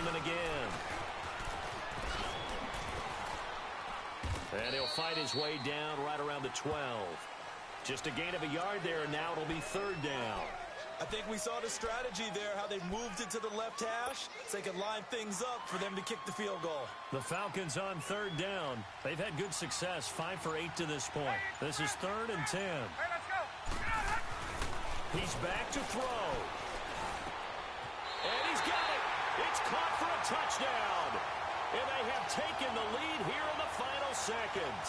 coming again. And he'll fight his way down right around the 12. Just a gain of a yard there, and now it'll be third down. I think we saw the strategy there, how they moved it to the left hash so they could line things up for them to kick the field goal. The Falcons on third down. They've had good success, 5 for 8 to this point. This is 3rd and 10. Hey, let's go. He's back to throw. And he's got it. It's caught for a touchdown. And they have taken the lead here in the final seconds.